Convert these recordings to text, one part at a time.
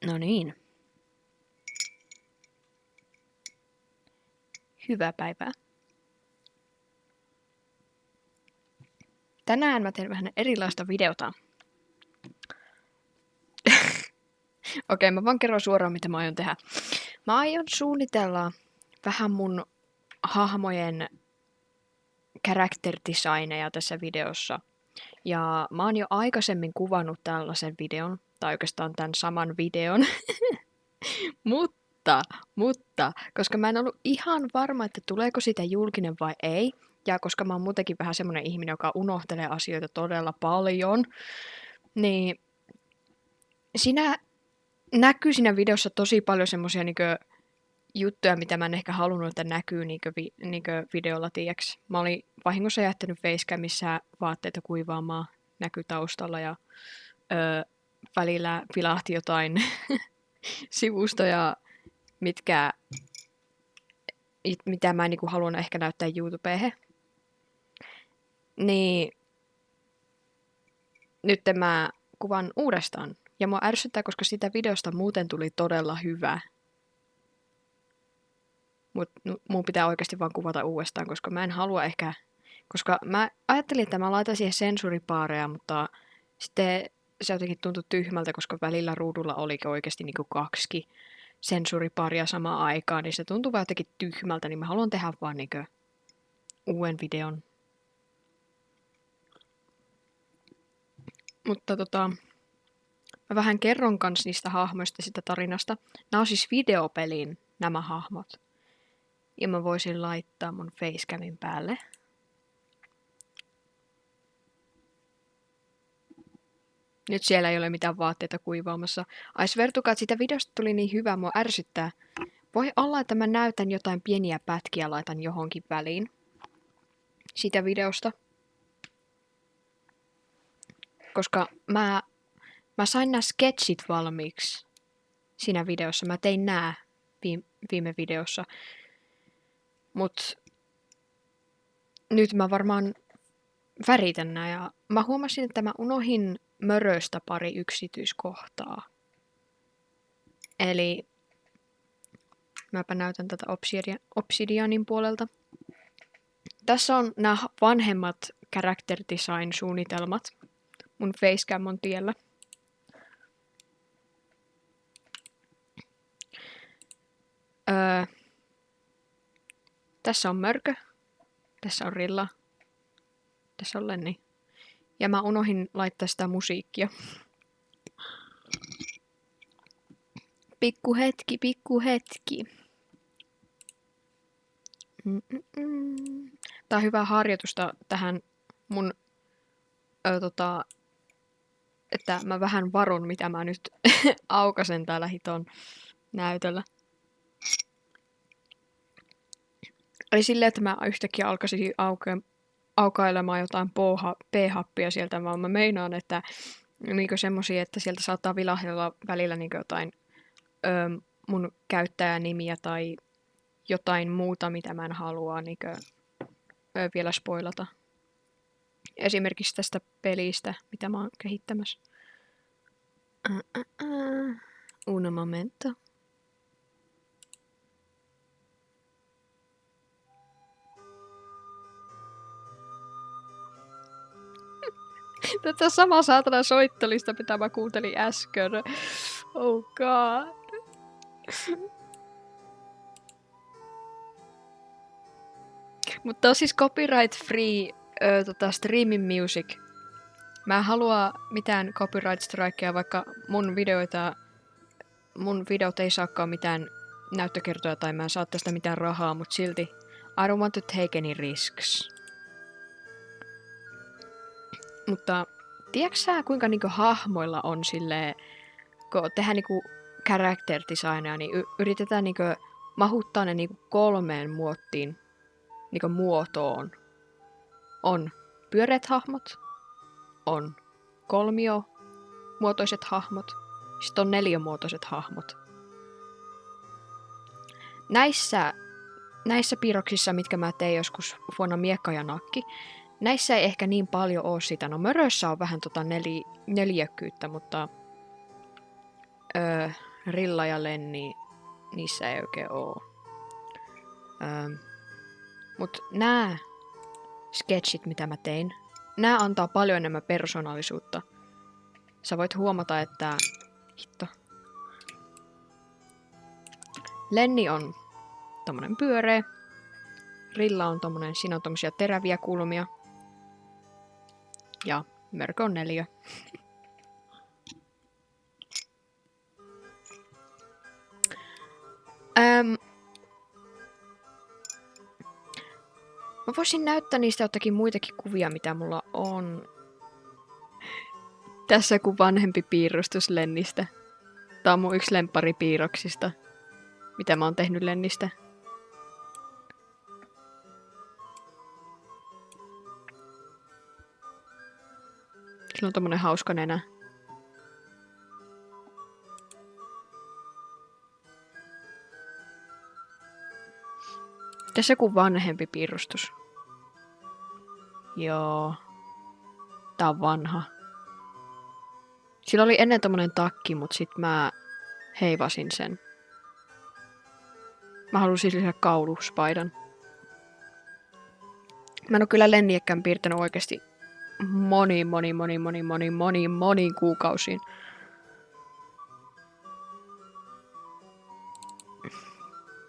No niin. Hyvää päivää. Tänään mä teen vähän erilaista videota. Okei, mä vaan kerron suoraan, mitä mä aion tehdä. Mä aion suunnitella vähän mun hahmojen character designeja tässä videossa. Ja mä oon jo aikaisemmin kuvannut tällaisen videon, tai oikeastaan tämän saman videon. Mutta, koska mä en ollut ihan varma, että tuleeko siitä julkinen vai ei, ja koska mä oon muutenkin vähän semmonen ihminen, joka unohtelee asioita todella paljon, niin siinä näkyy siinä videossa tosi paljon semmosia juttuja, mitä mä en ehkä halunnut, että näkyy videolla, tiiäks. Mä olin vahingossa jättänyt facecamissa vaatteita kuivaamaan, näkyy taustalla, ja välillä pilahti jotain sivustoja, mitä mä en haluan ehkä näyttää YouTubeen. Niin nyt mä kuvan uudestaan. Ja mua ärsyttää, koska siitä videosta muuten tuli todella hyvä. Mut mun pitää oikeasti vaan kuvata uudestaan, koska mä en halua ehkä... Koska mä ajattelin, että mä laitan siihen sensuripaareja, mutta sitten se jotenkin tuntui tyhmältä, koska välillä ruudulla olikin oikeasti kaksi sensuripaaria samaan aikaan, niin se tuntuu vaan jotenkin tyhmältä, niin mä haluan tehdä vaan uuden videon. Mutta mä vähän kerron kans niistä hahmoista sitä tarinasta. Nämä on siis videopeliin nämä hahmot. Ja mä voisin laittaa mun facecamin päälle. Nyt siellä ei ole mitään vaatteita kuivaamassa. I swear to God, siitä videosta tuli niin hyvä, mua ärsyttää. Voi olla, että mä näytän jotain pieniä pätkiä, laitan johonkin väliin siitä videosta. Koska mä sain nämä sketchit valmiiksi siinä videossa. Mä tein nää viime videossa. Mut nyt mä varmaan väritän nää, ja mä huomasin, että mä unohin möröstä pari yksityiskohtaa. Eli mäpä näytän tätä Obsidianin puolelta. Tässä on nämä vanhemmat character design suunnitelmat. Mun facecam on tiellä. Tässä on Mörkö. Tässä on Rilla. Tässä on Lenni. Ja mä unohin laittaa sitä musiikkia. Pikku hetki. Tää on hyvää harjoitusta tähän mun, että mä vähän varon, mitä mä nyt aukasen täällä hiton näytöllä. Eli silleen, että mä yhtäkkiä alkaisin aukailemaan jotain P-happia sieltä, vaan mä meinaan, että semmosia, että sieltä saattaa vilahdella välillä jotain mun käyttäjänimiä tai jotain muuta, mitä mä en halua vielä spoilata. Esimerkiksi tästä pelistä, mitä mä oon kehittämässä. Un momento. Tätä samaa saatana soittolista, mitä mä kuuntelin äsken. Oh god. Mutta on siis copyright free streaming music. Mä en halua mitään copyright strikeja, vaikka mun videot ei saakaan mitään näyttökertoja tai mä en saa tästä mitään rahaa, mutta silti I don't want to take any risks. Mutta tiedätkö sä, kuinka hahmoilla on silleen, kun tehdään character designia, niin yritetään mahuttaa ne 3 muottiin, muotoon. On pyöreät hahmot, on kolmiomuotoiset hahmot, sitten on 4-muotoiset hahmot. Näissä piirroksissa, mitkä mä tein joskus vuonna Miekka ja Nakki, näissä ei ehkä niin paljon oo sitä. No Mörössä on vähän neliökkyyttä, mutta Rilla ja Lenni, niissä ei oikein oo. Mut nää sketchit, mitä mä tein, nää antaa paljon enemmän persoonallisuutta. Sä voit huomata, että... Hitto. Lenni on tommonen pyöreä. Rilla on tommonen, siinä on tommosia teräviä kulmia. Ja Mörkö on 4. Mä voisin näyttää niistä jotakin muitakin kuvia, mitä mulla on. Tässä kun vanhempi piirustus Lennistä. Tää on mun yksi lempparipiirroksista, mitä mä oon tehnyt Lennistä. Sillä on tommonen hauska nenä. Tässä joku vanhempi piirustus. Joo. Tää on vanha. Sillä oli ennen tommonen takki, mut sit mä heivasin sen. Mä halusin sillä kauluspaidan. Mä en oo kyllä Lenniäkään piirtänyt oikeesti moniin kuukausiin.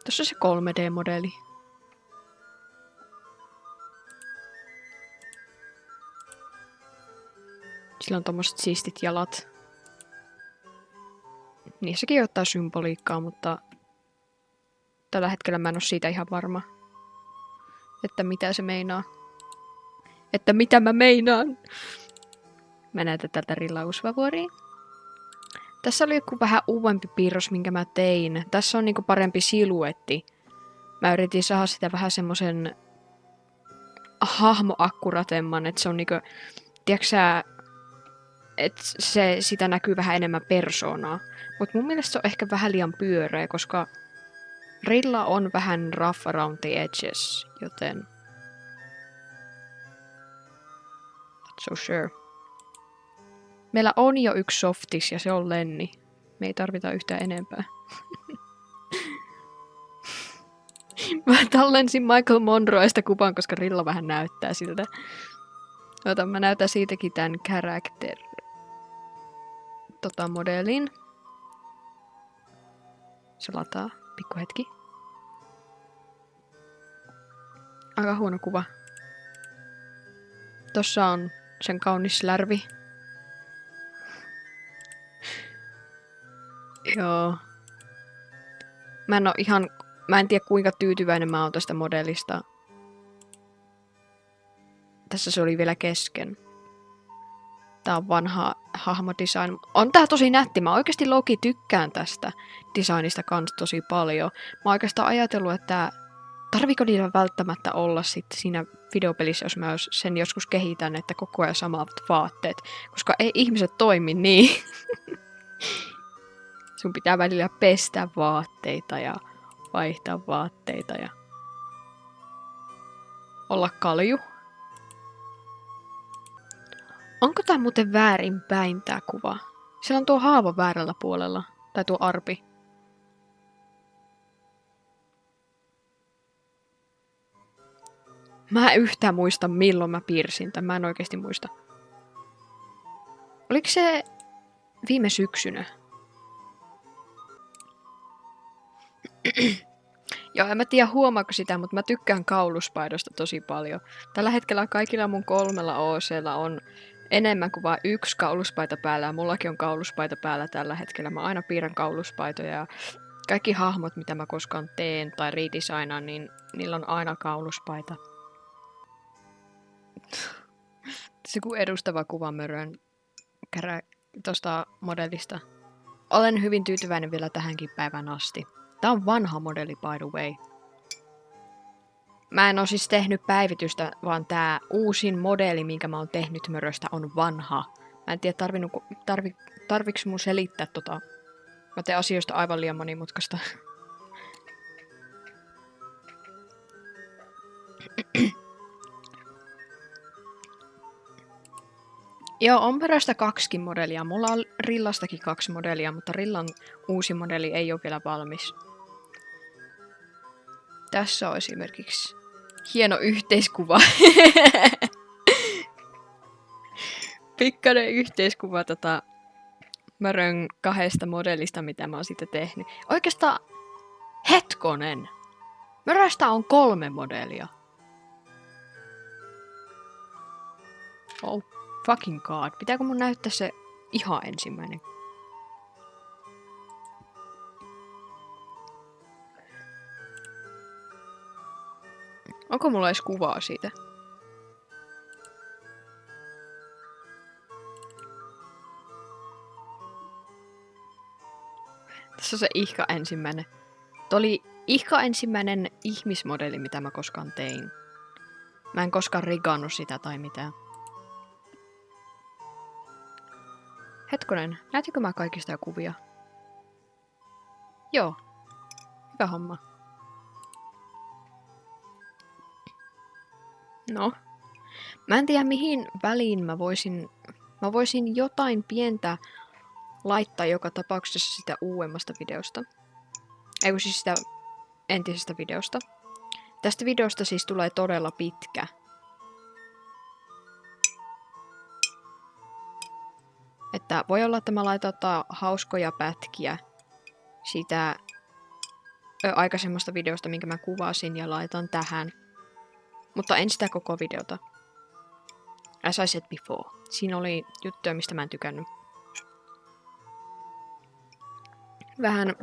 Tossa on se 3D-modeli. Sillä on tommoset siistit jalat. Niissäkin ottaa symboliikkaa, mutta tällä hetkellä mä en oo siitä ihan varma. Että mitä se meinaa. Että mitä mä meinaan. Mä näytän tältä Rilla Usvavuoriin. Tässä oli joku vähän uudempi piirros, minkä mä tein. Tässä on niinku parempi siluetti. Mä yritin saada sitä vähän semmosen hahmoakkuratemman, että se on niinku, tiedätkö sä, että sitä näkyy vähän enemmän persoonaa. Mut mun mielestä se on ehkä vähän liian pyöreä, koska Rilla on vähän rough around the edges, joten... Not so sure. Meillä on jo yksi softis ja se on Lenni. Me ei tarvita yhtään enempää. Mä tallensin Michael Monroesta kuvan, koska Rilla vähän näyttää siltä. Ota, mä näytän siitäkin tän character modelin. Se lataa. Pikku hetki. Aika huono kuva. Tossa on sen kaunis lärvi. Joo. Mä en tiedä kuinka tyytyväinen mä oon tästä modelista. Tässä se oli vielä kesken. Tää on vanha hahmodesign. On tää tosi nätti. Mä oikeesti Loki tykkään tästä designista kans tosi paljon. Mä oon oikeastaan ajatellut, että tarviiko niillä välttämättä olla sitten siinä videopelissä, jos mä sen joskus kehitän, että koko ajan samat vaatteet. Koska ei ihmiset toimi niin. Sun pitää välillä pestä vaatteita ja vaihtaa vaatteita ja olla kalju. Onko tää muuten väärinpäin tää kuva? Siellä on tuo haava väärällä puolella. Tai tuo arpi. Mä en yhtään muista milloin mä piirsin tämän. Mä en oikeesti muista. Oliko se viime syksynä? Joo, en mä tiedä huomaako sitä, mutta mä tykkään kauluspaidosta tosi paljon. Tällä hetkellä kaikilla mun 3 OC:lla on enemmän kuin vain 1 kauluspaita päällä. Ja mullakin on kauluspaita päällä tällä hetkellä. Mä aina piirrän kauluspaitoja ja kaikki hahmot, mitä mä koskaan teen tai redesignaan, niin niillä on aina kauluspaita. Se kun edustava kuva Mörön tosta modellista. Olen hyvin tyytyväinen vielä tähänkin päivän asti. Tää on vanha modeli, by the way. Mä en oo siis tehnyt päivitystä, vaan tää uusin modeli, minkä mä oon tehnyt Möröstä, on vanha. Mä en tiedä, tarviks mun selittää tota. Mä teen asioista aivan liian monimutkaista. Joo, on perästä 2 modelia. Mulla on Rillastakin 2 modelia, mutta Rillan uusi modeli ei ole vielä valmis. Tässä on esimerkiksi hieno yhteiskuva. Pikkainen yhteiskuva Mörön 2 modellista, mitä mä oon siitä tehnyt. Oikeastaan, hetkonen! Möröstä on 3 modelia. Oh fucking god. Pitääkö mun näyttää se ihan ensimmäinen? Onko mulla edes kuvaa siitä? Tässä on se ihka ensimmäinen. Tuo oli ihka ensimmäinen ihmismodeli, mitä mä koskaan tein. Mä en koskaan rigannut sitä tai mitään. Hetkonen, näetkö mä kaikista kuvia? Joo. Hyvä homma. No. Mä en tiedä mihin väliin mä voisin jotain pientä laittaa joka tapauksessa sitä uudemmasta videosta. Ei siis sitä entisestä videosta. Tästä videosta siis tulee todella pitkä. Että voi olla, että mä laitan hauskoja pätkiä siitä aikaisemmasta videosta, minkä mä kuvasin, ja laitan tähän. Mutta en sitä koko videota. As I said before. Siinä oli juttuja, mistä mä en tykännyt. Vähän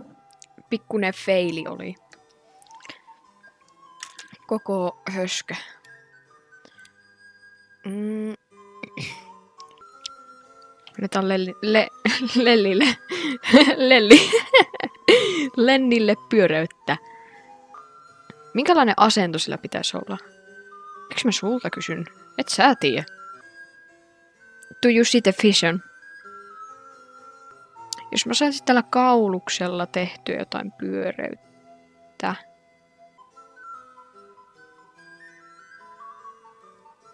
pikkuinen feili oli. Koko höskö. Annetaan Lennille pyöreyttä. Minkälainen asento sillä pitäisi olla? Miksi mä sulta kysyn? Et sä tiedä. Do you see the vision? Jos mä saisin tällä kauluksella tehtyä jotain pyöreyttä.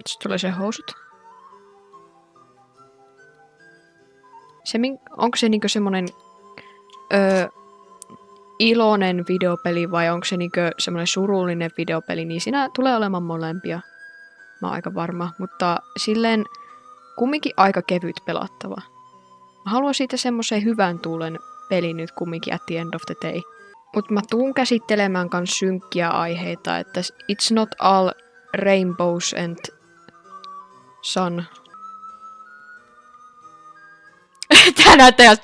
Sitten tulee se housut. Onko se niinku semmonen iloinen videopeli vai onko se niinku semmonen surullinen videopeli, niin siinä tulee olemaan molempia. Mä oon aika varma, mutta silleen kumminkin aika kevyt pelattava. Mä haluan siitä semmoisen hyvän tuulen peli nyt kumminkin at the end of the day. Mut mä tuun käsittelemään kans synkkiä aiheita, että it's not all rainbows and sun. Tää näyttää ihan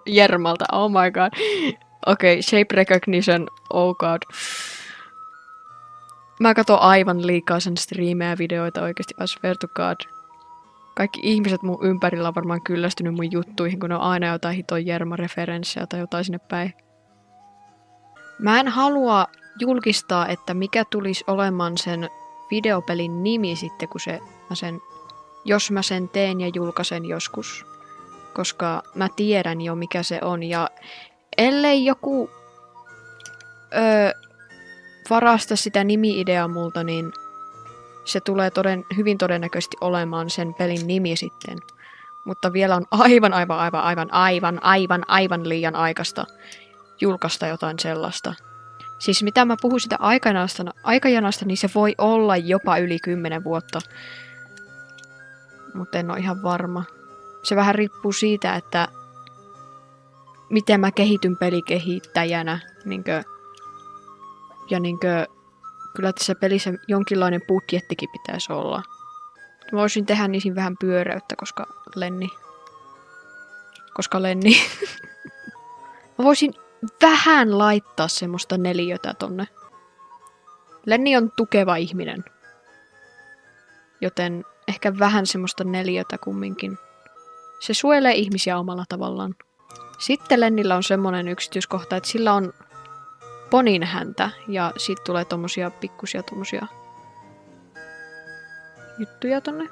Jermalta, oh my god. Okei, shape recognition, oh god. Mä katson aivan liikaa sen striimejä ja videoita oikeesti, I swear to god. Kaikki ihmiset mun ympärillä on varmaan kyllästynyt mun juttuihin, kun ne on aina jotain hiton Jerma-referenssejä tai jotain sinne päin. Mä en halua julkistaa, että mikä tulisi olemaan sen videopelin nimi sitten, kun jos mä sen teen ja julkaisen joskus. Koska mä tiedän jo mikä se on ja ellei joku varasta sitä nimi-ideaa multa, niin se tulee hyvin todennäköisesti olemaan sen pelin nimi sitten. Mutta vielä on aivan liian aikaista julkaista jotain sellaista. Siis mitä mä puhun sitä aikajanasta, niin se voi olla jopa yli 10 vuotta. Mutta en ole ihan varma. Se vähän riippuu siitä, että miten mä kehityn pelikehittäjänä. Kyllä tässä pelissä jonkinlainen budjettikin pitäisi olla. Mä voisin tehdä niihin vähän pyöreyttä, koska Lenni. Mä voisin vähän laittaa semmoista neliötä tonne. Lenni on tukeva ihminen. Joten ehkä vähän semmoista neliötä kumminkin. Se suojelee ihmisiä omalla tavallaan. Sitten Lennillä on semmonen yksityiskohta, että sillä on ponin häntä ja siitä tulee tommosia pikkusia tommosia juttuja tonne.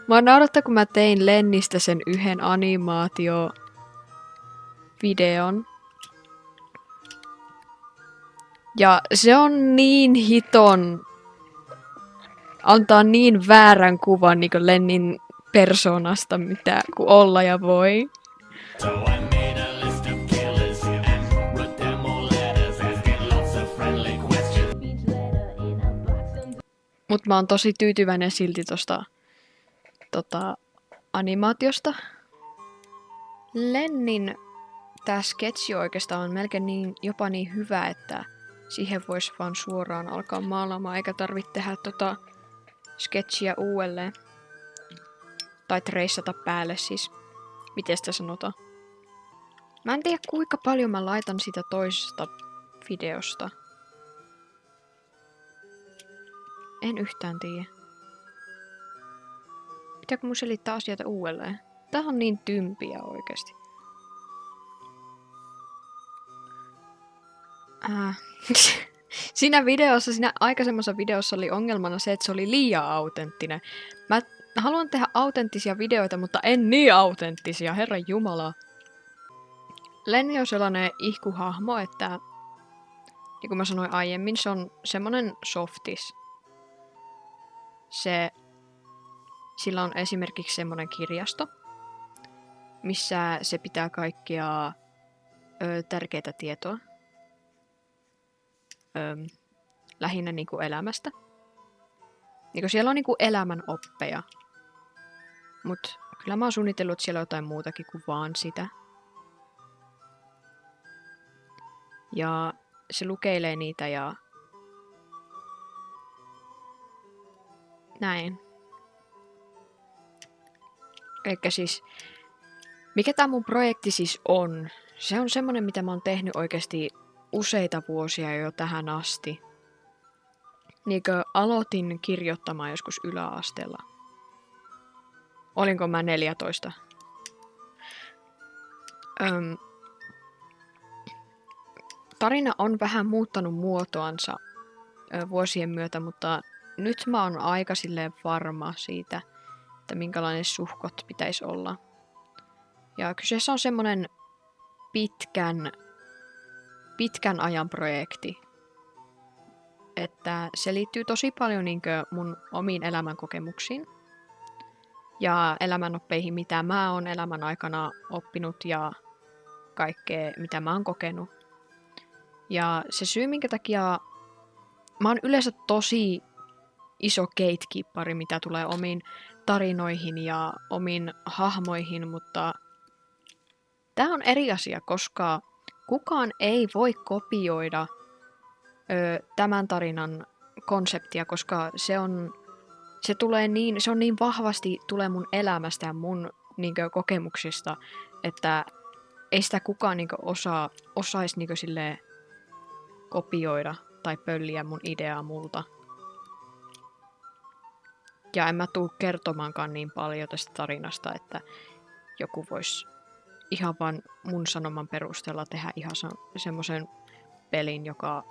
Mä naurattaa, kun mä tein Lennistä sen yhden animaatio-videon. Ja se on niin hiton, antaa niin väärän kuvan niin Lennin persoonasta, mitä kun olla ja voi. Mut mä oon tosi tyytyväinen silti tosta animaatiosta. Lennin tää sketsi oikeastaan on melkein jopa niin hyvä, että siihen voisi vaan suoraan alkaa maalaamaan, eikä tarvitse tehdä sketchiä uudelleen. Tai treissata päälle siis. Miten sitä sanotaan? Mä en tiedä kuinka paljon mä laitan sitä toisesta videosta. En yhtään tiedä. Pitääkö mun selittää asioita uudelleen? Tää on niin tympiä oikeesti. Siinä aikaisemmassa videossa oli ongelmana se, että se oli liian autenttinen. Mä haluan tehdä autenttisia videoita, mutta en niin autenttisia, herran jumala. Lenni on sellainen ihkuhahmo, että niin kuin mä sanoin aiemmin, se on semmonen softis. Sillä on esimerkiksi semmonen kirjasto, missä se pitää kaikkia tärkeää tietoa. Lähinnä niinku elämästä. Niinku siellä on niinku elämän oppeja. Mut kyllä mä oon suunnitellut, että siellä on jotain muutakin kuin vaan sitä. Ja se lukeilee niitä ja näin. Eikä siis, mikä tää mun projekti siis on? Se on semmonen, mitä mä oon tehnyt oikeesti useita vuosia jo tähän asti. Niinkö aloitin kirjoittamaan joskus yläasteella. Olinko mä 14? Tarina on vähän muuttanut muotoansa vuosien myötä, mutta nyt mä oon aika silleen varma siitä, että minkälainen suhkot pitäisi olla. Ja kyseessä on semmonen pitkän ajan projekti. Että se liittyy tosi paljon niinkö mun omiin elämänkokemuksiin. Ja elämänoppeihin, mitä mä oon elämän aikana oppinut ja kaikkea, mitä mä oon kokenut. Ja se syy, minkä takia mä oon yleensä tosi iso gatekeeperi, mitä tulee omiin tarinoihin ja omiin hahmoihin, mutta tää on eri asia, koska kukaan ei voi kopioida tämän tarinan konseptia, koska se on niin vahvasti tulee mun elämästä ja mun niinkö kokemuksista, että ei sitä kukaan niinkö osaisi niinkö silleen kopioida tai pölliä mun ideaa multa. Ja en mä tuu kertomaankaan niin paljon tästä tarinasta, että joku voisi ihan vaan mun sanoman perusteella tehdä ihan semmoisen pelin, joka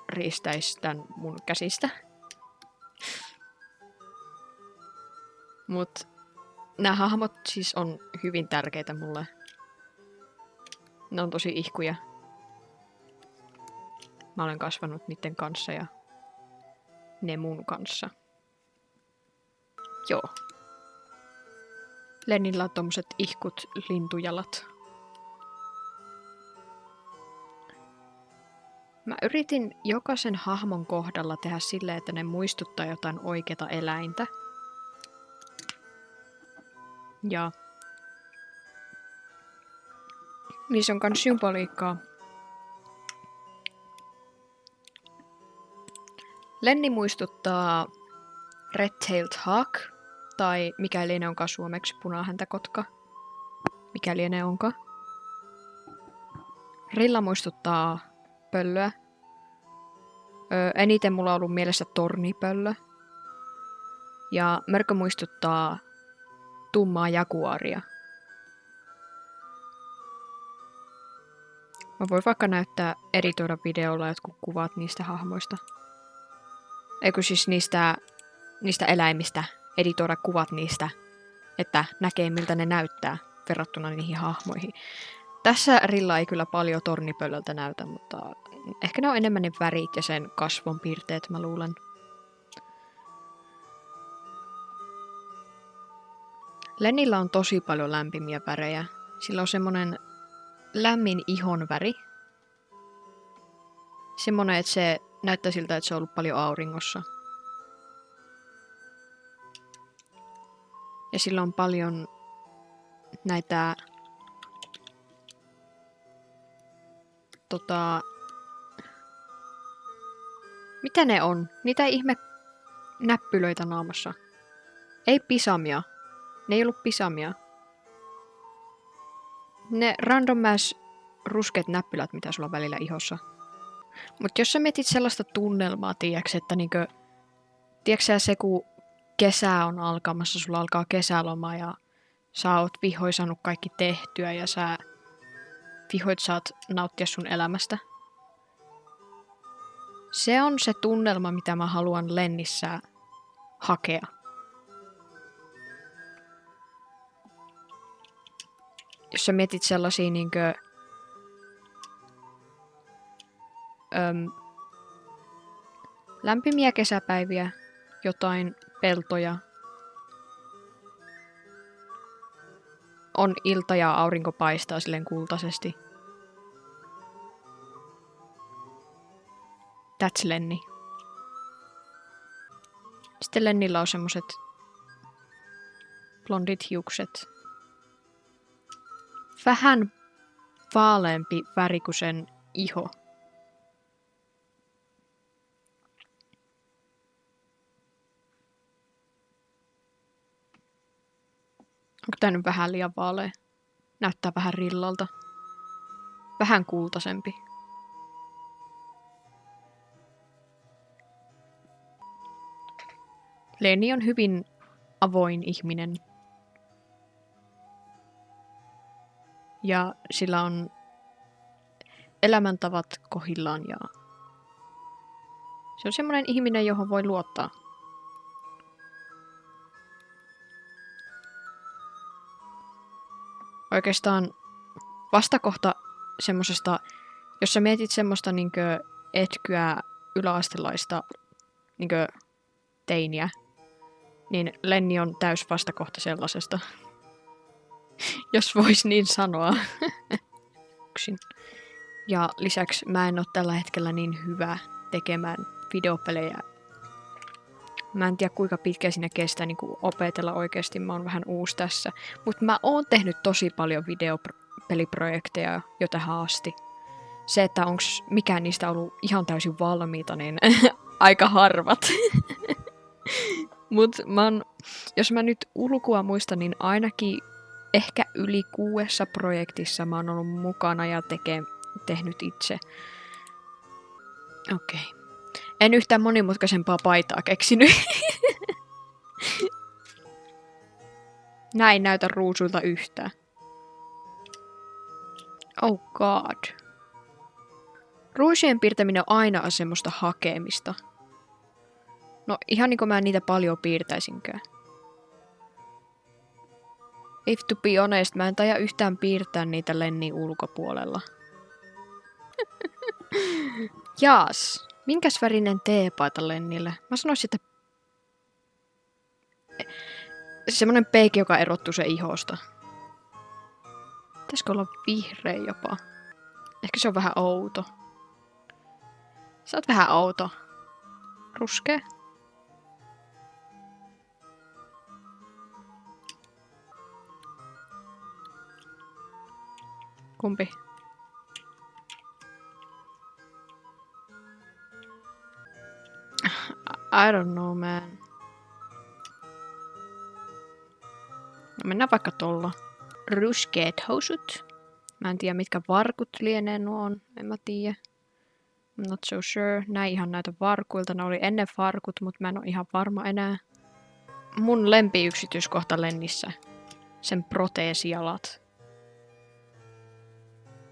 riistäisi tän mun käsistä. Mut nämä hahmot siis on hyvin tärkeitä mulle. Ne on tosi ihkuja. Mä olen kasvanut niiden kanssa ja ne mun kanssa. Joo. Lennillä on tommoset ihkut lintujalat. Mä yritin jokaisen hahmon kohdalla tehdä silleen, että ne muistuttaa jotain oikeata eläintä. Ja niissä on kans symboliikkaa. Lenni muistuttaa red-tailed hawk, tai mikä lienee onkaan suomeksi punahäntäkotka. Mikä lienee onkaan. Rilla muistuttaa pöllöä. Eniten mulla on ollut mielessä tornipöllö. Ja Mörkö muistuttaa tummaa jaguaria. Mä voin vaikka editoida videolla jotkut kuvat niistä hahmoista. Eikö siis niistä eläimistä, editoida kuvat niistä, että näkee miltä ne näyttää verrattuna niihin hahmoihin. Tässä Rilla ei kyllä paljon tornipöllöltä näytä, mutta ehkä ne on enemmän ne värit ja sen kasvon piirteet, mä luulen. Lennillä on tosi paljon lämpimiä värejä. Sillä on semmonen lämmin ihon väri. Semmonen, että se näyttää siltä, että se on ollut paljon auringossa. Ja sillä on paljon näitä mitä ne on? Niitä ihme näppylöitä naamassa. Ei pisamia. Ne ei ollut pisamia. Ne random ass ruskeat näppylät, mitä sulla on välillä ihossa. Mut jos sä mietit sellaista tunnelmaa, tiiäks, että niinkö... Tiedätkö se, kun kesä on alkamassa, sulla alkaa kesäloma ja sä oot vihdoin saanut kaikki tehtyä ja sä vihdoin saat nauttia sun elämästä. Se on se tunnelma, mitä mä haluan Lennissä hakea. Jos sä mietit sellaisia niinkö... lämpimiä kesäpäiviä, jotain peltoja. On ilta ja aurinko paistaa silleen kultaisesti. That's Lenni. Sitten Lennillä on semmoset blondit hiukset. Vähän vaaleampi väri kuin sen iho. Onko tää nyt vähän liian vaalea? Näyttää vähän rillalta. Vähän kultaisempi. Lenni on hyvin avoin ihminen. Ja sillä on elämäntavat kohillaan ja se on semmoinen ihminen, johon voi luottaa. Oikeastaan vastakohta semmosesta, jos sä mietit semmoista niinkö etkyä yläastelaista niinkö teiniä, niin Lenni on täys vastakohta sellaisesta. Jos vois niin sanoa. Ja lisäksi mä en oo tällä hetkellä niin hyvä tekemään videopelejä. Mä en tiedä kuinka pitkään siinä kestää niin opetella oikeesti, mä oon vähän uusi tässä. Mutta mä oon tehnyt tosi paljon videopeliprojekteja jo tähän asti. Se, että onks mikään niistä ollut ihan täysin valmiita, niin aika harvat. Mut jos mä nyt ulkoa muistan, niin ainakin ehkä yli 6 projektissa mä oon ollut mukana ja tehnyt itse. Okei. En yhtään monimutkaisempaa paitaa keksinyt. Näin näytä ruusuilta yhtään. Oh god. Ruusien piirtäminen on aina semmoista hakemista. No ihan niin kuin mä niitä paljon piirtäisinkään. If to be honest, mä en taida yhtään piirtää niitä Lennin ulkopuolella. Jaas. Minkäs värinen teepaita Lennille? Mä sanoisin, että semmonen peikki, joka erottuu se ihosta. Pitäisikö olla vihreä jopa? Ehkä se on vähän outo. Sä oot vähän outo. Ruskea. Kumpi? I don't know, man. No mennään vaikka tolla. Ruskeet housut. Mä en tiedä mitkä varkut lienee nuo on. En mä tiedä. I'm not so sure. Näin ihan näitä varkuilta. Ne oli ennen farkut, mutta mä en oo ihan varma enää. Mun lempiyksityiskohta Lennissä. Sen proteesijalat.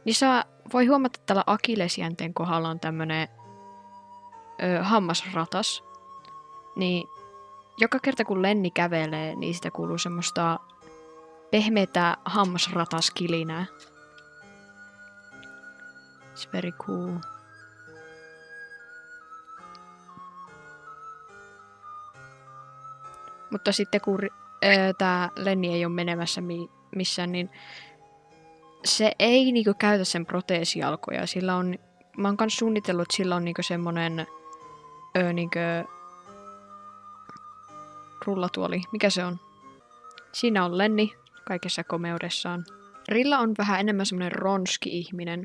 Niissä voi huomata, että tällä akillesjänteen kohdalla on tämmönen hammasratas. Niin joka kerta kun Lenni kävelee, niin sitä kuuluu semmoista pehmeätä hammasrataskilinää. It's very cool. Mutta sitten kun tää Lenni ei ole menemässä missään, niin se ei niinku käytä sen proteesijalkoja. Sillä on, mä oon kans suunnitellut, että sillä on niinku semmonen niinku rullatuoli. Mikä se on? Siinä on Lenni kaikessa komeudessaan. Rilla on vähän enemmän semmonen ronski-ihminen.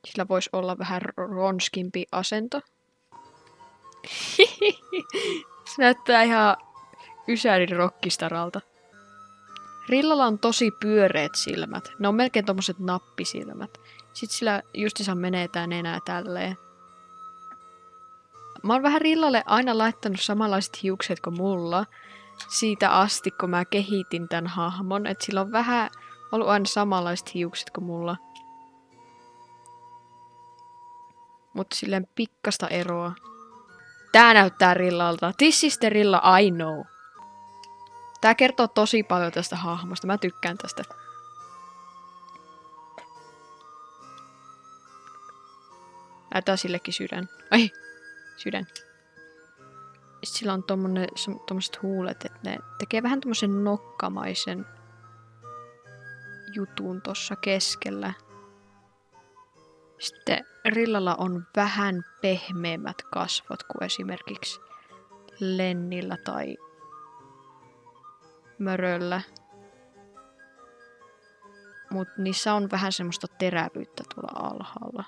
Sillä voisi olla vähän ronskimpi asento. Se näyttää ihan Ysärin rockistaralta. Rillalla on tosi pyöreät silmät. Ne on melkein tommoset nappisilmät. Sitten sillä justiinsa menee tää nenää tälleen. Mä oon vähän Rillalle aina laittanut samanlaiset hiukset kuin mulla. Siitä asti, kun mä kehitin tän hahmon. Et sillä on vähän ollut aina samanlaiset hiukset kuin mulla. Mutta silleen pikkasta eroa. Tää näyttää Rillalta. This is the Rilla I know. Tää kertoo tosi paljon tästä hahmosta. Mä tykkään tästä. Laitetaan sillekin sydän. Ai! Sydän. Sitten sillä on tommoset huulet, että ne tekee vähän tommosen nokkamaisen jutun tossa keskellä. Sitten Rillalla on vähän pehmeämmät kasvot kuin esimerkiksi Lennillä tai Möröllä. Mut niissä on vähän semmoista terävyyttä tuolla alhaalla.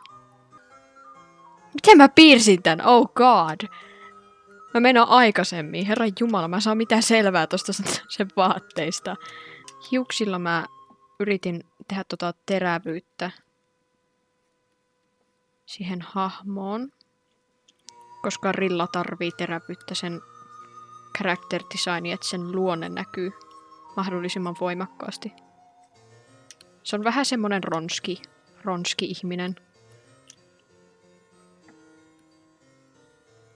Miten mä piirsin tän? Oh god! Mä menen aikaisemmin. Herran jumala, mä saan mitään selvää tosta sen vaatteista. Hiuksilla mä yritin tehdä terävyyttä siihen hahmoon. Koska Rilla tarvii terävyyttä sen character designi, että sen luonne näkyy mahdollisimman voimakkaasti. Se on vähän semmonen ronski-ihminen.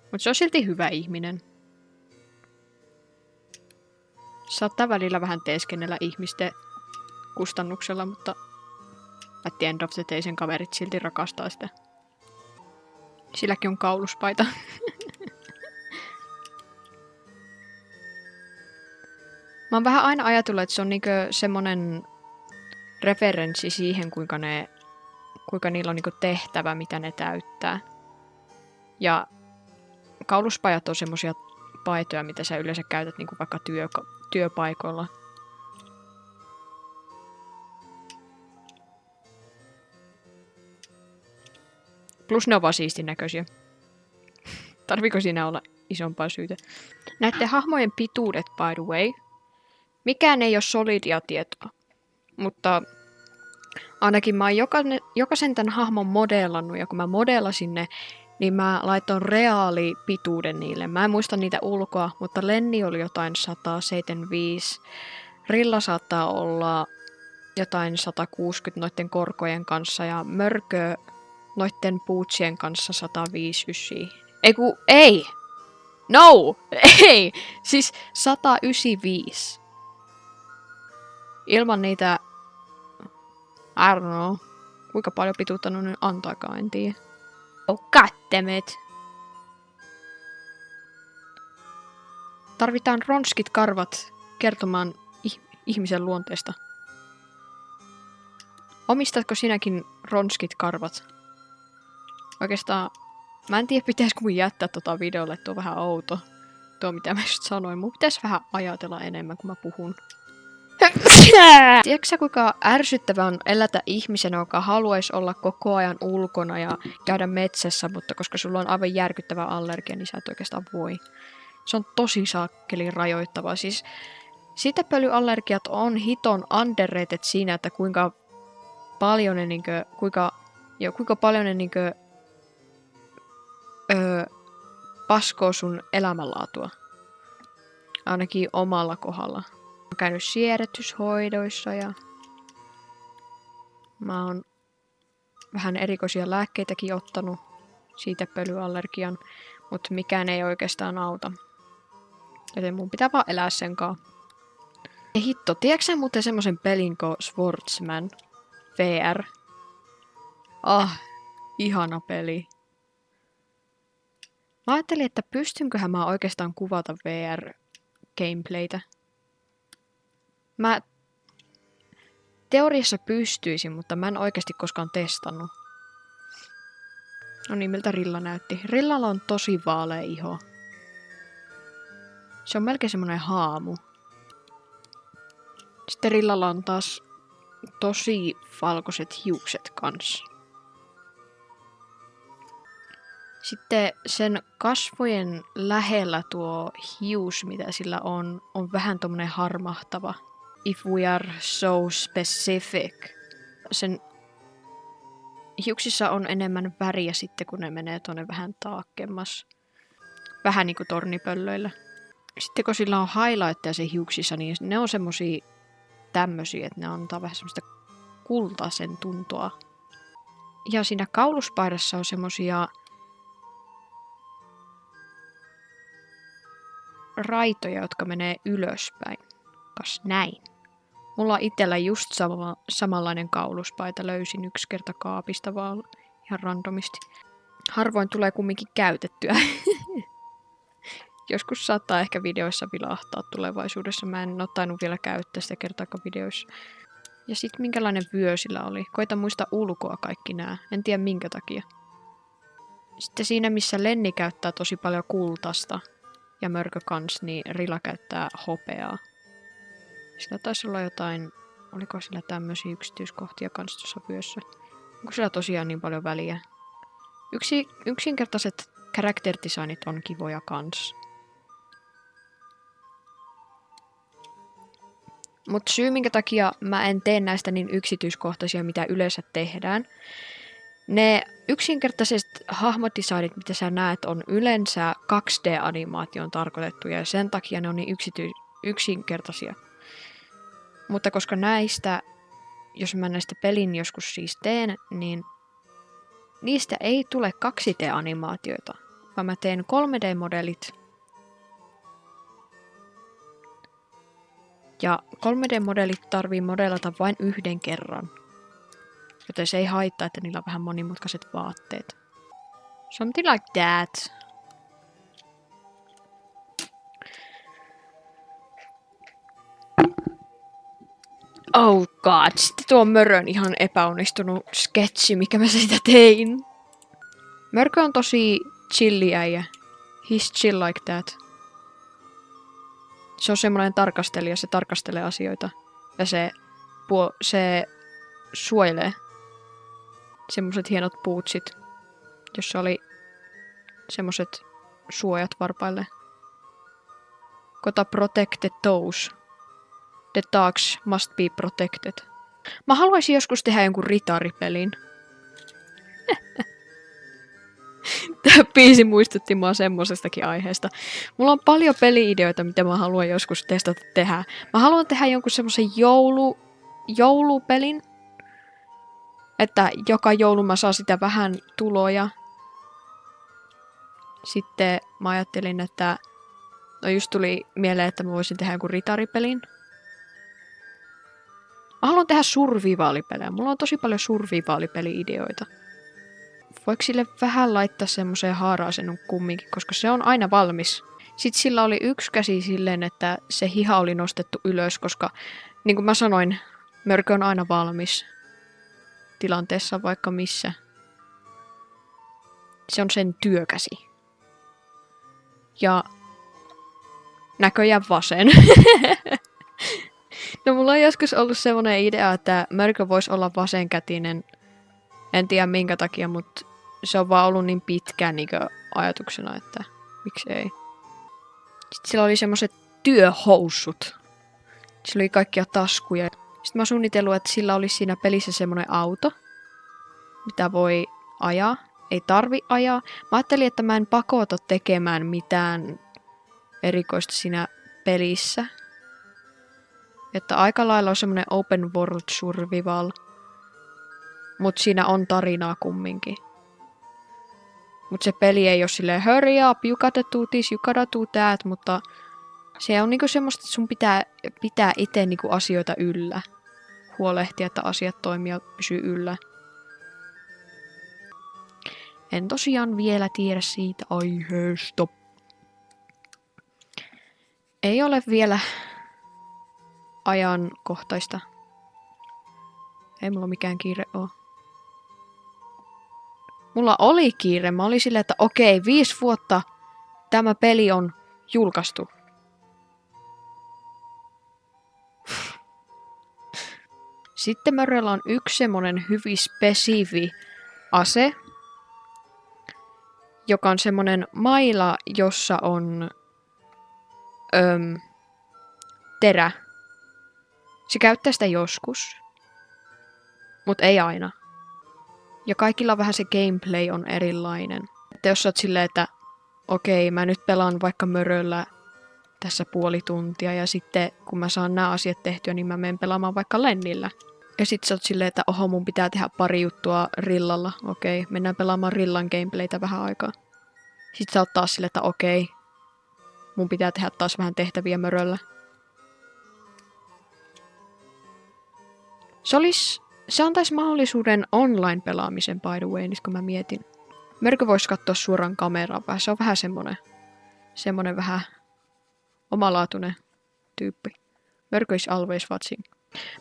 Mutta se on silti hyvä ihminen. Saattaa välillä vähän teeskennellä ihmisten kustannuksella, mutta at the end of the day sen kaverit silti rakastaa sitä. Silläkin on kauluspaita. Mä oon vähän aina ajatellut, että se on niinkö semmonen referenssi siihen, kuinka niillä on niinkö tehtävä, mitä ne täyttää. Ja kauluspajat on semmosia paitoja, mitä sä yleensä käytät niinku vaikka työpaikoilla. Plus ne on vaan siistin näköisiä. Tarviiko siinä olla isompaa syytä? Näiden hahmojen pituudet, by the way. Mikään ei ole solidia tietoa. Mutta ainakin mä oon jokaisen tämän hahmon modellannut, ja kun mä modellasin ne, niin mä laitoin reaalipituuden niille. Mä en muista niitä ulkoa, mutta Lenni oli jotain 175. Rilla saattaa olla jotain 160 noitten korkojen kanssa, ja Mörkö noitten puutsien kanssa 159. Ei! No! Ei! Siis 195. Ilman niitä... I don't know. Kuinka paljon pituutta ne nyt antaakaan, en tiedä. Oh, goddammit. Tarvitaan ronskit karvat kertomaan ihmisen luonteesta. Omistatko sinäkin ronskit karvat? Oikeastaan, mä en tiedä pitäisikö mun jättää videolle, tuo on vähän outo. Tuo mitä mä just sanoin, mun pitäisi vähän ajatella enemmän kun mä puhun. Tiedätkö sä kuinka ärsyttävää on elätä ihmisenä, joka haluaisi olla koko ajan ulkona ja käydä metsässä, mutta koska sulla on aivan järkyttävä allergia, niin sä et oikeastaan voi. Se on tosi saakkelin rajoittavaa. Siis sitepölyallergiat on hiton underrated siinä, että kuinka paljon ne paskoo sun elämänlaatua. Ainakin omalla kohdalla. Mä oon käynyt siedätyshoidoissa ja mä oon vähän erikoisia lääkkeitäkin ottanut sitepölyallergian, mutta mikään ei oikeastaan auta. Joten mun pitää vaan elää sen kanssa. Ja hitto, tiedätkö sä muuten semmosen pelin kuin Swordsman VR? Ihana peli. Mä ajattelin, että pystynköhän mä oikeastaan kuvata VR gameplaytä. Mä teoriassa pystyisin, mutta mä en oikeasti koskaan testannut. No niin, miltä Rilla näytti. Rillalla on tosi vaalea iho. Se on melkein semmonen haamu. Sitten Rillalla on taas tosi valkoiset hiukset kanssa. Sitten sen kasvojen lähellä tuo hius, mitä sillä on vähän tommonen harmahtava. If we are so specific. Sen hiuksissa on enemmän väriä sitten, kun ne menee tuonne vähän taakkemmas. Vähän niinku tornipöllöillä. Sitten kun sillä on highlightteja se hiuksissa, niin ne on semmosia tämmösiä, että ne antaa vähän semmoista kultaisen tuntoa. Ja siinä kauluspaidassa on semmosia raitoja, jotka menee ylöspäin. Kas näin. Mulla on itsellä just samanlainen kauluspaita. Löysin yksi kerta kaapista vaan ihan randomisti. Harvoin tulee kumminkin käytettyä. Joskus saattaa ehkä videoissa vilahtaa tulevaisuudessa. Mä en ole tainnut vielä käyttää sitä kertaakaan videoissa. Ja sit minkälainen vyö sillä oli. Koita muista ulkoa kaikki nää. En tiedä minkä takia. Sitten siinä missä Lenni käyttää tosi paljon kultasta ja Mörkö kans, niin Rilla käyttää hopeaa. Sillä taisi olla jotain, oliko sillä tämmöisiä yksityiskohtia kans tuossa vyössä. Onko sillä tosiaan niin paljon väliä? Yksinkertaiset character designit on kivoja kans. Mutta syy minkä takia mä en tee näistä niin yksityiskohtaisia, mitä yleensä tehdään. Ne yksinkertaiset hahmodesignit, mitä sä näet, on yleensä 2D-animaation tarkoitettuja ja sen takia ne on niin yksinkertaisia. Mutta koska näistä, jos mä näistä pelin joskus siis teen, niin niistä ei tule 2D-animaatioita, vaan mä teen 3D-modelit. Ja 3D-modelit tarvii modellata vain yhden kerran. Joten se ei haittaa, että niillä on vähän monimutkaiset vaatteet. Something like that. Oh god, sitten tuo Mörön ihan epäonnistunut sketchi, mikä mä siitä tein. Mörkö on tosi chilli äijä. He's chill like that. Se on semmoinen tarkastelija, se tarkastelee asioita. Ja se suojelee. Semmoiset hienot puutsit, jossa oli semmoiset suojat varpaille. Kota protect the toes. The dogs must be protected. Mä haluaisin joskus tehdä jonkun ritaripelin. Tää biisi muistutti mua semmosestakin aiheesta. Mulla on paljon peli-ideoita, mitä mä haluan joskus testata tehdä. Mä haluan tehdä jonkun semmosen joulupelin. Että joka joulu mä saan sitä vähän tuloja. Sitten mä ajattelin, että no just tuli mieleen, että mä voisin tehdä jonkun ritaripelin. Mä haluan tehdä survivaalipelejä. Mulla on tosi paljon survivaalipeli-ideoita. Voiko sille vähän laittaa semmoiseen haaraaseen kumminkin, koska se on aina valmis. Sitten sillä oli yksi käsi silleen, että se hiha oli nostettu ylös, koska niin kuin mä sanoin, Mörkö on aina valmis. Tilanteessa vaikka missä. Se on sen työkäsi. Ja näköjään vasen. No mulla on joskus ollut semmoinen idea, että Mörkö voisi olla vasenkätinen. En tiedä minkä takia, mutta se on vaan ollut niin pitkään niin ajatuksena, että miksi ei. Sitten sillä oli semmoiset työhousut. Sillä oli kaikkia taskuja. Sitten mä oon suunnitellut, että sillä olisi siinä pelissä semmoinen auto, mitä voi ajaa. Ei tarvi ajaa. Mä ajattelin, että mä en pakota tekemään mitään erikoista siinä pelissä. Että aika lailla on semmoinen open world survival. Mut siinä on tarinaa kumminkin. Mut se peli ei oo silleen hurry up, you gotta do this, you gotta do that, mutta se on niinku semmoista, että sun pitää itse niinku asioita yllä. Huolehtia, että asiat toimii ja pysyy yllä. En tosiaan vielä tiedä siitä aiheesta. Ei ole vielä ajankohtaista. Ei mulla mikään kiire oo. Mulla oli kiire. Mä olin silleen, että okei, 5 vuotta tämä peli on julkaistu. Sitten Möröllä on yksi semmonen hyvin spesifi ase, joka on semmonen maila, jossa on terä. Se käyttää sitä joskus, mutta ei aina. Ja kaikilla vähän se gameplay on erilainen. Että jos sä oot silleen, että okei, mä nyt pelaan vaikka Möröllä tässä puoli tuntia ja sitten kun mä saan nämä asiat tehtyä, niin mä menen pelaamaan vaikka Lennillä. Ja sit sä oot silleen, että oho, mun pitää tehdä pari juttua Rillalla. Okei, mennään pelaamaan Rillan gameplaytä vähän aikaa. Sit sä oot taas silleen, että okei, mun pitää tehdä taas vähän tehtäviä Möröllä. Se antaisi mahdollisuuden online-pelaamisen, by the way, nyt kun mä mietin. Mörkö voisi katsoa suoraan kameraan vähän. Se on vähän semmonen vähän omalaatuinen tyyppi. Mörkö is always watching.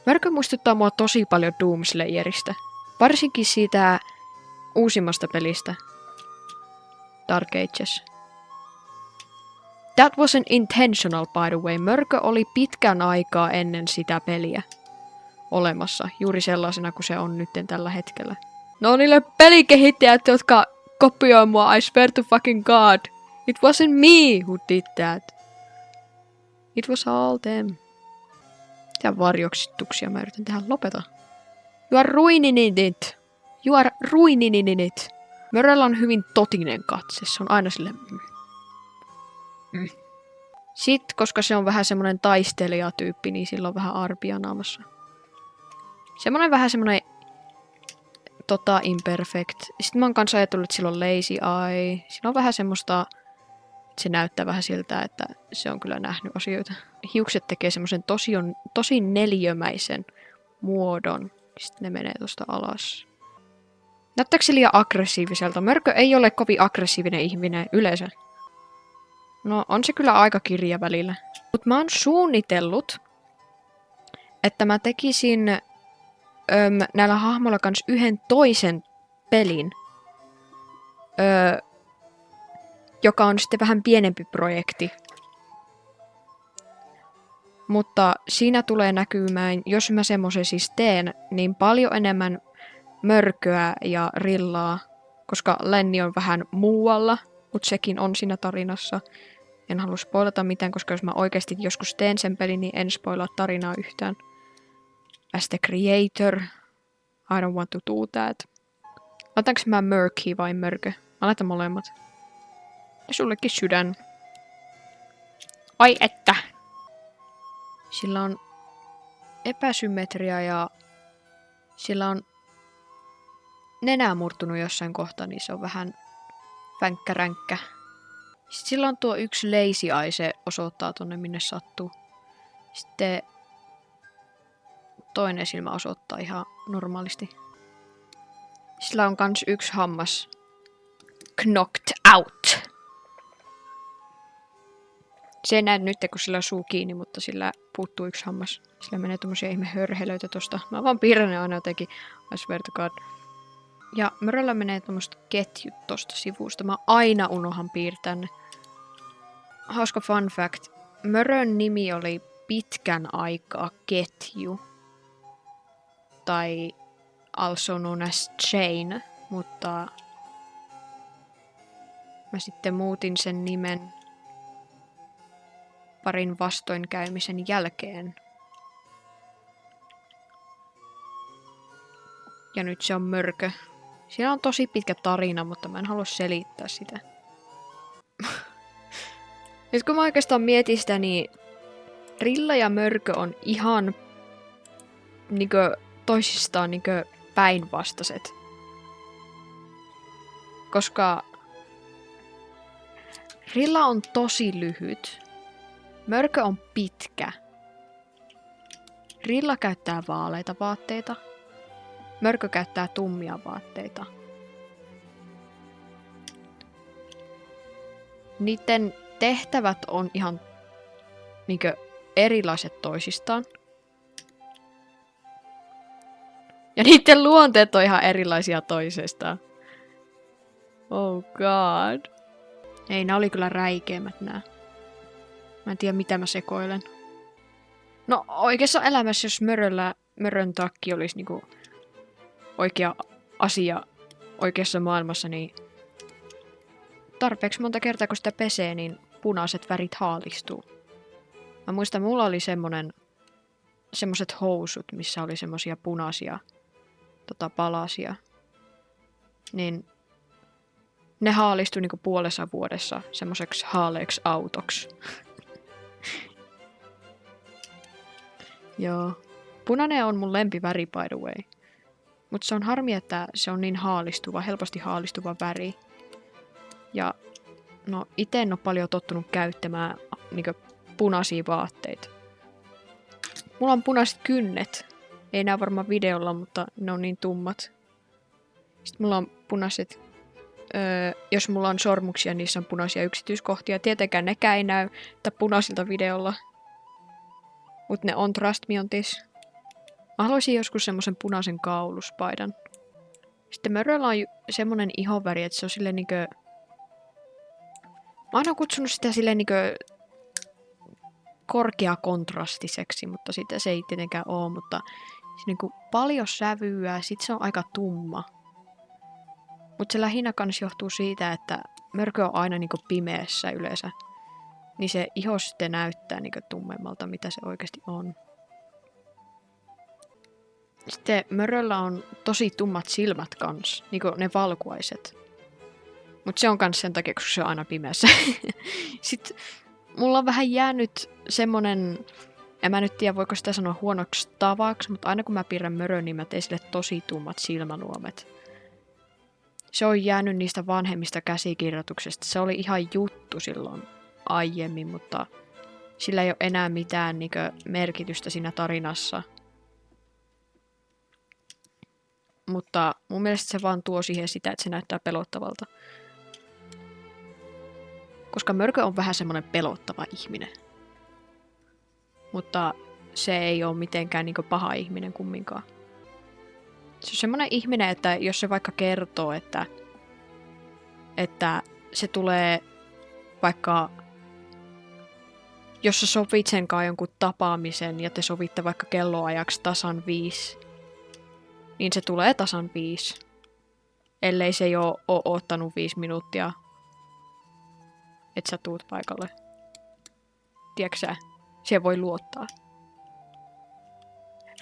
Mörkö muistuttaa mua tosi paljon Doomslayerista. Varsinkin siitä uusimmasta pelistä. Dark Ages. That wasn't intentional, by the way. Mörkö oli pitkän aikaa ennen sitä peliä olemassa. Juuri sellaisena kuin se on nytten tällä hetkellä. No niille pelikehittäjät, jotka kopioi mua, I swear to fucking god. It wasn't me who did that. It was all them. Mitä varjoksituksia mä yritän tehdä? Lopeta. You are ruining it. You are ruining it. Möröllä on hyvin totinen katse. Se on aina silleen... Sitten, koska se on vähän semmonen taistelijatyyppi, niin sillä on vähän arpia naamassa. Vähän semmonen imperfect. Sitten mä oon kanssa ajatellut, että sillä on lazy eye. Sillä on vähän semmoista... Se näyttää vähän siltä, että se on kyllä nähnyt asioita. Hiukset tekee semmoisen tosi neliömäisen muodon. Sitten ne menee tosta alas. Näyttääkö se liian aggressiiviselta? Mörkö ei ole kovin aggressiivinen ihminen yleensä. No on se kyllä aika kirja välillä. Mut mä oon suunnitellut, että mä tekisin näillä hahmoilla kans yhden toisen pelin. Joka on sitten vähän pienempi projekti. Mutta siinä tulee näkymään, jos mä semmoisen siis teen, niin paljon enemmän Mörköä ja Rillaa, koska Lenni on vähän muualla, mutta sekin on siinä tarinassa. En halua spoilata mitään, koska jos mä oikeasti joskus teen sen pelin, niin en spoilaa tarinaa yhtään. As the creator, I don't want to do that. Latanko mä Murky vai Mörkö? Mä laitan molemmat. Ja sullekin sydän. Ai että! Sillä on epäsymmetria ja sillä on nenä murtunut jossain kohtaa, niin se on vähän vänkkäränkkä. Sitten sillä on tuo yksi lazy eye, se osoittaa tonne minne sattuu. Sitten toinen silmä osoittaa ihan normaalisti. Sillä on kans yksi hammas knocked out. Se ei näe nyt, kun sillä on suu kiinni, mutta sillä puuttuu yksi hammas. Sillä menee tommosia ihme hörhelöitä tosta. Mä vaan piirrän ne aina jotenkin. I swear to God. Ja Möröllä menee tommoset ketjut tosta sivusta. Mä aina unohan piirtää ne. Hauska fun fact. Mörön nimi oli pitkän aikaa Ketju. Tai also known as Chain. Mutta mä sitten muutin sen nimen parin vastoinkäymisen jälkeen. Ja nyt se on Mörkö. Siinä on tosi pitkä tarina, mutta mä en halua selittää sitä. Nyt kun mä oikeastaan mietin sitä, niin Rilla ja Mörkö on ihan toisistaan päinvastaiset. Koska Rilla on tosi lyhyt. Mörkö on pitkä. Rilla käyttää vaaleita vaatteita. Mörkö käyttää tummia vaatteita. Niiden tehtävät on ihan niinkö erilaiset toisistaan. Ja niiden luonteet on ihan erilaisia toisistaan. Oh god. Ei, nää oli kyllä räikeimmät nää. Mä en tiedä mitä mä sekoilen. No oikeassa elämässä, jos mörön takki olisi niinku oikea asia oikeassa maailmassa, niin tarpeeksi monta kertaa kun sitä pesee, niin punaiset värit haalistuu. Mä muistan, mulla oli semmoset housut, missä oli semmosia punaisia palasia. Niin ne haalistui niinku puolessa vuodessa semmoiseksi haaleeksi autoksi. Joo. Punainen on mun lempiväri by the way. Mut se on harmi, että se on niin helposti haalistuva väri. Ja no ite en oo paljon tottunut käyttämään niinku punaisia vaatteita. Mulla on punaiset kynnet. Ei nää varmaan videolla, mutta ne on niin tummat. Sitten mulla on punaiset, jos mulla on sormuksia, niissä on punaisia yksityiskohtia. Tietenkään nekään ei näy punaisilta videolla. Mut ne on, trust me on this. Mä haluaisin joskus semmosen punaisen kauluspaidan. Sitten möröllä on semmonen ihonväri, että se on silleen niinkö... Mä oon kutsunut sitä silleen niinkö... korkeakontrastiseksi, mutta sitä se ei tietenkään oo, mutta se niinku paljon sävyä, sit se on aika tumma. Mut se lähinnä kans johtuu siitä, että mörkö on aina niinku pimeässä yleensä. Niin se iho sitten näyttää niinku tummemmalta, mitä se oikeasti on. Sitten möröllä on tosi tummat silmät kans, niinku ne valkuaiset. Mut se on kans sen takia, koska se on aina pimeässä. Sitten mulla on vähän jäänyt semmonen, en mä nyt tiedä voiko sitä sanoa huonoksi tavaksi, mutta aina kun mä piirrän mörön, niin mä teen sille tosi tummat silmänuomet. Se on jäänyt niistä vanhemmista käsikirjoituksista. Se oli ihan juttu silloin aiemmin, mutta sillä ei ole enää mitään merkitystä siinä tarinassa. Mutta mun mielestä se vaan tuo siihen sitä, että se näyttää pelottavalta. Koska mörkö on vähän semmonen pelottava ihminen. Mutta se ei ole mitenkään paha ihminen kumminkaan. Se on semmonen ihminen, että jos se vaikka kertoo, että se tulee vaikka... Jos sä sovit sen kanssa jonkun tapaamisen ja te sovitte vaikka kelloajaksi tasan 5, niin se tulee tasan 5. Ellei se jo ole ottanut 5 minuuttia, että sä tuut paikalle. Tiedätkö sä? Siihen voi luottaa.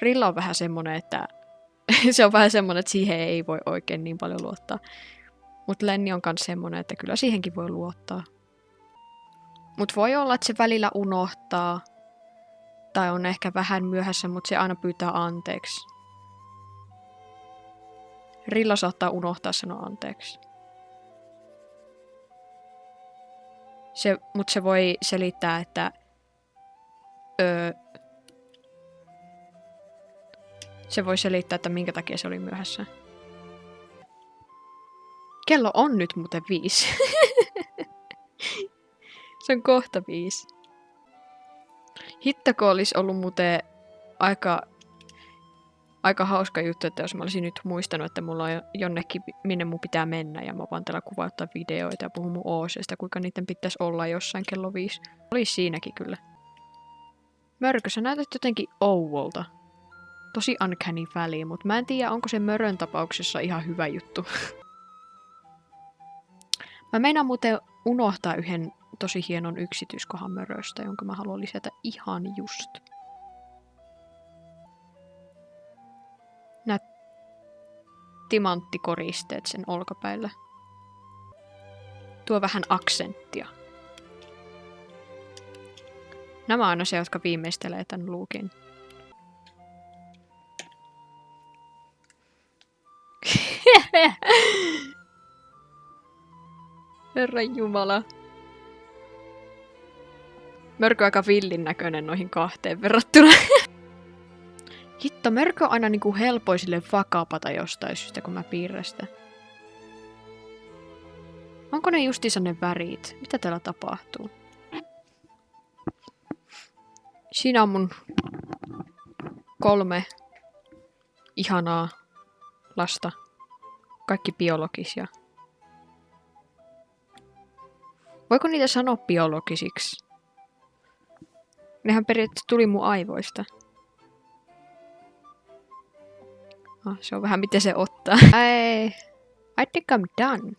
Rilla on vähän semmonen, että se on vähän semmonen, että siihen ei voi oikein niin paljon luottaa. Mut Lenni on kans semmonen, että kyllä siihenkin voi luottaa. Mut voi olla, että se välillä unohtaa. Tai on ehkä vähän myöhässä, mutta se aina pyytää anteeksi. Rilla saattaa unohtaa sanoa anteeksi. Mutta se voi selittää, että se voi selittää, että minkä takia se oli myöhässä. Kello on nyt muuten 5. Se on kohta 5. Hittako olisi ollut muuten aika hauska juttu, että jos mä olisin nyt muistanut, että mulla on jonnekin, minne mun pitää mennä, ja mä vaan täällä kuvauttaa videoita ja puhun mun OC:sta, kuinka niiden pitäisi olla jossain kello 5. Olisi siinäkin kyllä. Mörkö, sä näytät jotenkin ouvolta. Tosi uncanny valley, mutta mä en tiedä, onko se mörön tapauksessa ihan hyvä juttu. Mä meinaan muuten unohtaa yhden tosi hienon yksityiskohan möröstä, jonka mä haluan lisätä ihan just. Nää timanttikoristeet sen olkapäillä. Tuo vähän aksenttia. Nämä on aina se, jotka viimeistelee tän luukin. Herran jumala. Mörkö on aika villin näköinen noihin kahteen verrattuna. Hitto, mörkö on aina niinku helpoi sille vakapata jostain syystä, kun mä piirrän sitä. Onko ne justiinsa ne värit? Mitä täällä tapahtuu? Siinä on mun 3 ihanaa lasta. Kaikki biologisia. Voiko niitä sanoa biologisiksi? Nehän periaatteessa tuli mun aivoista. Se on vähän miten se ottaa. I think I'm done.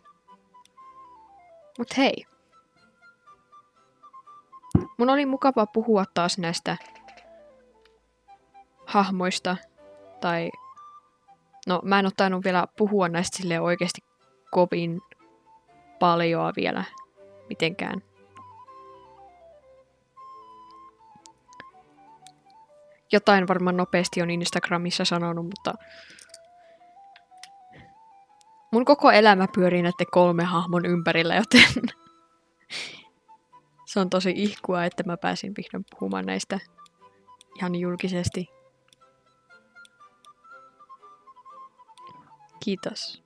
Mut hei. Mun oli mukava puhua taas näistä hahmoista. Tai... No, mä en oo tainnut vielä puhua näistä silleen oikeesti kovin paljoa vielä mitenkään. Jotain varmaan nopeasti on Instagramissa sanonut, mutta mun koko elämä pyörii näiden 3 hahmon ympärillä, joten se on tosi ihkua, että mä pääsin vihdoin puhumaan näistä ihan julkisesti. Kiitos.